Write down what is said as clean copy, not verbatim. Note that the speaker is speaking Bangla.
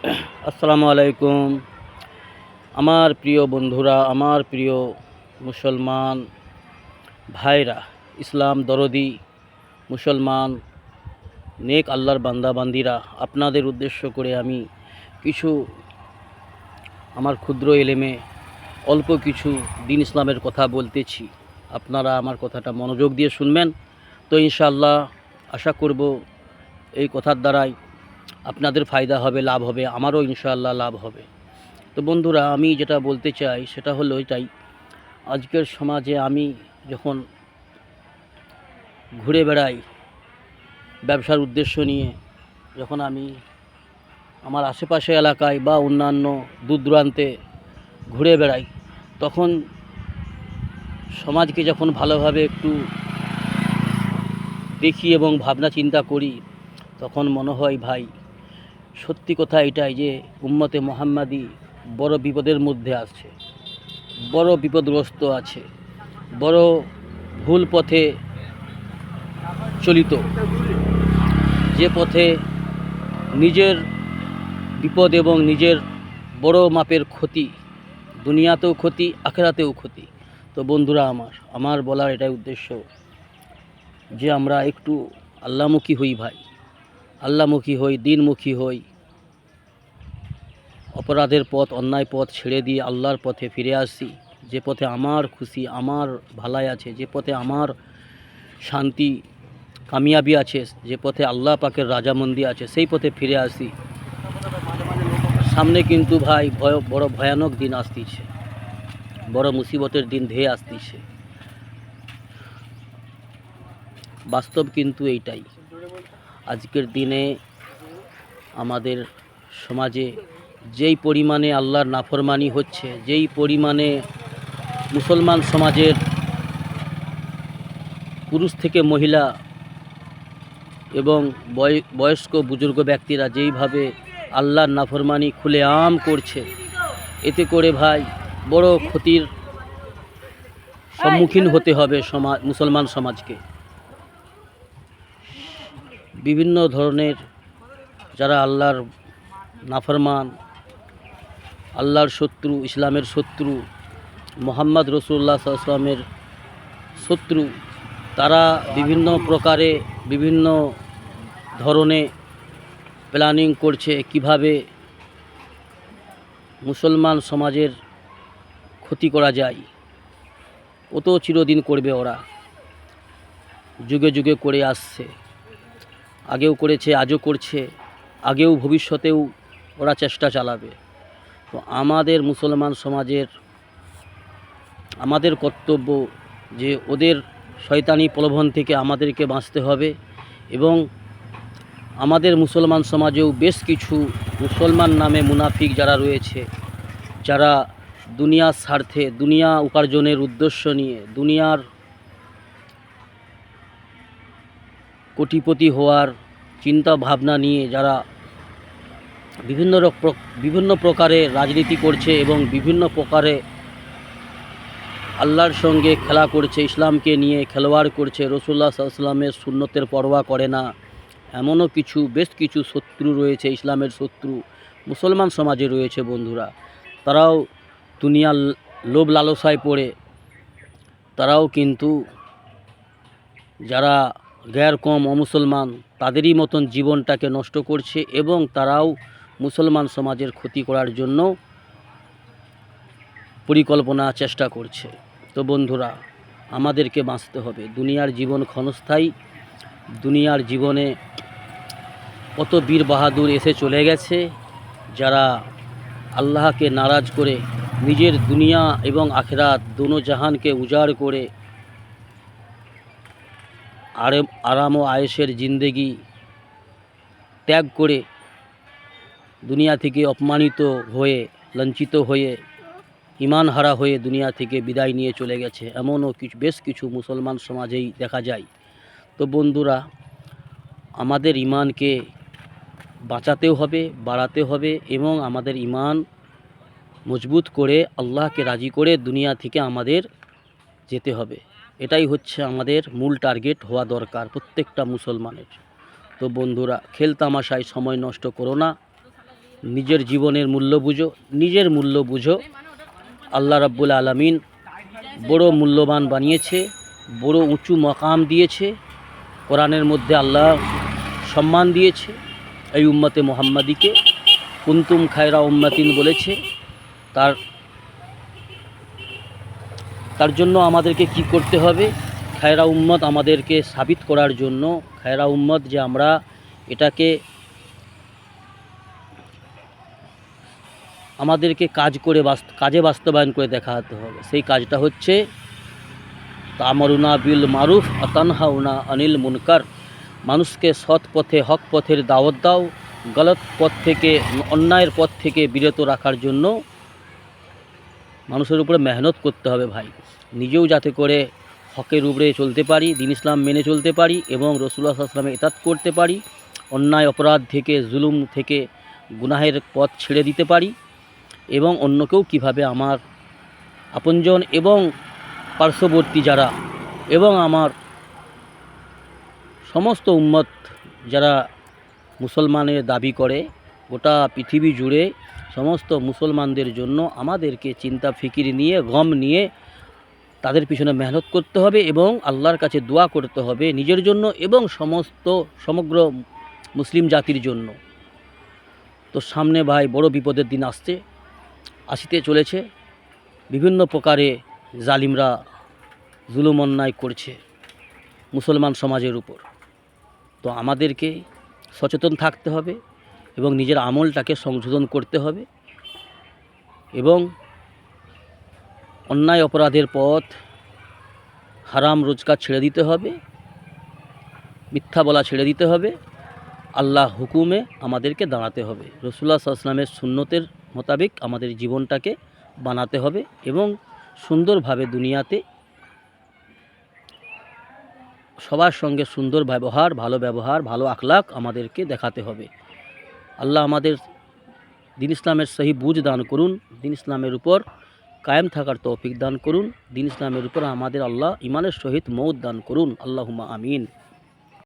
আসসালামু আলাইকুম। আমার প্রিয় বন্ধুরা, আমার প্রিয় মুসলমান ভাইরা, ইসলাম দরদি মুসলমান নেক আল্লাহর বান্দা বান্দিরা, আপনাদের উদ্দেশ্য করে আমি কিছু আমার ক্ষুদ্র এলেমে অল্প কিছু দিন ইসলামের কথা বলতেছি। আপনারা আমার কথাটা মনোযোগ দিয়ে শুনবেন। তো ইনশাআল্লাহ আশা করব এই কথার দ্বারাই আপনাদের ফায়দা হবে, লাভ হবে, আমারও ইনশাআল্লাহ লাভ হবে। তো বন্ধুরা, আমি যেটা বলতে চাই সেটা হলো এটাই, আজকের সমাজে আমি যখন ঘুরে বেড়াই ব্যবসার উদ্দেশ্য নিয়ে, যখন আমি আমার আশেপাশে এলাকায় বা অন্যান্য দূর দূরান্তে ঘুরে বেড়াই, তখন সমাজকে যখন ভালোভাবে একটু দেখি এবং ভাবনা চিন্তা করি, তখন মনে হয় ভাই সত্যি কথা এটাই যে উম্মতে মুহাম্মাদি বড় বিপদের মধ্যে আছে, বড় বিপদগ্রস্ত আছে, বড় ভুল পথে চলিত, যে পথে নিজের বিপদ এবং নিজের বড় মাপের ক্ষতি, দুনিয়াতেও ক্ষতি, আখেরাতেও ক্ষতি। তো বন্ধুরা, আমার বলার এটাই উদ্দেশ্য যে আমরা একটু আল্লাহমুখী হই ভাই, আল্লাহমুখী হই, দিনমুখী হই, অপরাধের পথ, অন্যায় পথ ছেড়ে দিয়ে আল্লাহর পথে ফিরে আসি। যে পথে আমার খুশি, আমার ভালাই আছে, যে পথে আমার শান্তি কামিয়াবি আছে, যে পথে আল্লাহ পাকের রাজামন্দি আছে, সেই পথে ফিরে আসি। সামনে কিন্তু ভাই বড় ভয়ানক দিন আসতিছে, বড় মুসিবতের দিন ধেয়ে আসতিছে। বাস্তব কিন্তু এইটাই। আজকের দিনে আমাদের সমাজে যেই পরিমাণে আল্লাহর নাফরমানি হচ্ছে, যেই পরিমাণে মুসলমান সমাজের পুরুষ থেকে মহিলা এবং বয়স্ক বুজুর্গ ব্যক্তিরা যেইভাবে আল্লাহর নাফরমানি খুলেআম করছে, এতে করে ভাই বড় ক্ষতির সম্মুখীন হতে হবে মুসলমান সমাজকে। বিভিন্ন ধরনের যারা আল্লাহর নাফরমান, আল্লাহর শত্রু, ইসলামের শত্রু, মুহাম্মদ রাসূলুল্লাহ সাল্লাল্লাহু আলাইহি ওয়াসাল্লামের শত্রু, তারা বিভিন্ন প্রকারে বিভিন্ন ধরনে প্ল্যানিং করছে কিভাবে মুসলমান সমাজের ক্ষতি করা যায়। ও তো চিরদিন করবে, ওরা যুগে যুগে করে আসছে, আগেও করেছে, আজও করছে, আগেও ভবিষ্যতেও ওরা চেষ্টা চালাবে। তো আমাদের মুসলমান সমাজের আমাদের কর্তব্য যে ওদের শয়তানি প্রলোভন থেকে আমাদেরকে বাঁচতে হবে। এবং আমাদের মুসলমান সমাজেও বেশ কিছু মুসলমান নামে মুনাফিক যারা রয়েছে, যারা দুনিয়ার স্বার্থে, দুনিয়া উপার্জনের উদ্দেশ্য নিয়ে, দুনিয়ার কোটিপতি হওয়ার চিন্তা ভাবনা নিয়ে যারা বিভিন্ন প্রকারে রাজনীতি করছে এবং বিভিন্ন প্রকারে আল্লাহর সঙ্গে খেলা করছে, ইসলামকে নিয়ে খেলোয়াড় করছে, রাসূলুল্লাহ সাল্লাল্লাহু আলাইহি ওয়াসাল্লামের সুন্নতের পরোয়া করে না, এমনও বেশ কিছু শত্রু রয়েছে, ইসলামের শত্রু মুসলমান সমাজে রয়েছে বন্ধুরা। তারাও দুনিয়ার লোভ লালসায় পড়ে, তারাও কিন্তু যারা গ্যার কম অমুসলমান, তাদেরই মতন জীবনটাকে নষ্ট করছে এবং তারাও মুসলমান সমাজের ক্ষতি করার জন্য পরিকল্পনা চেষ্টা করছে। তো বন্ধুরা, আমাদেরকে বাঁচতে হবে। দুনিয়ার জীবন ক্ষণস্থায়ী, দুনিয়ার জীবনে কত বীর বাহাদুর এসে চলে গেছে, যারা আল্লাহকে নারাজ করে নিজের দুনিয়া এবং আখিরাত দোনো জাহানকে উজাড় করে আরাম ও আয়েশের জিন্দেগি ত্যাগ করে দুনিয়া থেকে অপমানিত হয়ে, লাঞ্ছিত হয়ে, ঈমান হারা হয়ে দুনিয়া থেকে বিদায় নিয়ে চলে গেছে। এমনও বেশ কিছু মুসলমান সমাজেই দেখা যায়। তো বন্ধুরা, আমাদের ঈমানকে বাঁচাতেও হবে, বাড়াতে হবে এবং আমাদের ঈমান মজবুত করে আল্লাহকে রাজি করে দুনিয়া থেকে আমাদের যেতে হবে। এটাই হচ্ছে আমাদের মূল টার্গেট হওয়া দরকার প্রত্যেকটা মুসলমানের। তো বন্ধুরা, খেলতামাশায় সময় নষ্ট করো না, নিজের জীবনের মূল্য বুঝো, নিজের মূল্য বুঝো। আল্লাহ রাব্বুল আলামিন বড় মূল্যবান বানিয়েছে, বড় উঁচু মকাম দিয়েছে। কোরআনের মধ্যে আল্লাহ সম্মান দিয়েছে এই উম্মতে মুহাম্মাদিকে। কুনতুম খায়রা উম্মাতিন বলেছে। তার জন্য আমাদেরকে কি করতে হবে? খায়রা উম্মত আমাদেরকে সাবিত করার জন্য, খায়রা উম্মত যে আমরা, এটাকে আমাদেরকে কাজে বাস্তবায়ন করে দেখাতে হবে। সেই কাজটা হচ্ছে তা'মারুনা বিল মারুফ ওয়া তানহাউনা আনিল মুনকার। মানুষকে সৎ পথে, হক পথের দাওয়াত দাও, গলত পথ থেকে, অন্যায়ের পথ থেকে বিরত রাখার জন্য মানুষের উপরে মেহনত করতে হবে ভাই। নিজেও যাতে করে হকের উপরে চলতে পারি, দ্বীন ইসলাম মেনে চলতে পারি এবং রাসূলুল্লাহ সাল্লাল্লাহু আলাইহি ওয়াসাল্লামের ইতাআত করতে পারি, অন্যায় অপরাধ থেকে, জুলুম থেকে, গুনাহের পথ ছেড়ে দিতে পারি এবং অন্যকেও কিভাবে আমার আপনজন এবং পার্শ্ববর্তী যারা এবং আমার সমস্ত উম্মত যারা মুসলমানের দাবি করে, গোটা পৃথিবী জুড়ে সমস্ত মুসলমানদের জন্য আমাদেরকে চিন্তা ফিকির নিয়ে, গম নিয়ে তাদের পিছনে মেহনত করতে হবে এবং আল্লাহর কাছে দোয়া করতে হবে নিজের জন্য এবং সমগ্র মুসলিম জাতির জন্য। তো সামনে ভাই বড় বিপদের দিন আসতে চলেছে। বিভিন্ন প্রকারে জালিমরা জুলুম অন্যায় করছে মুসলমান সমাজের উপর। তো আমাদেরকে সচেতন থাকতে হবে এবং নিজের আমলটাকে সংশোধন করতে হবে এবং অন্যায় অপরাধের পথ, হারাম রোজগার ছেড়ে দিতে হবে, মিথ্যা বলা ছেড়ে দিতে হবে, আল্লাহ হুকুমে আমাদেরকে দাঁড়াতে হবে, রাসূলুল্লাহ সাল্লাল্লাহু আলাইহি ওয়াসাল্লামের সুন্নতের মোতাবেক আমাদের জীবনটাকে বানাতে হবে এবং সুন্দরভাবে দুনিয়াতে সবার সঙ্গে সুন্দর ব্যবহার, ভালো আখলাক আমাদেরকে দেখাতে হবে। আল্লাহ আমাদের দ্বীন ইসলামের সহি বুঝ দান করুন, দ্বীন ইসলামের উপর কায়েম থাকার তৌফিক দান করুন, দ্বীন ইসলামের উপর আমাদের আল্লাহ ইমানের সহিত মৌত দান করুন। আল্লাহুম্মা আমিন।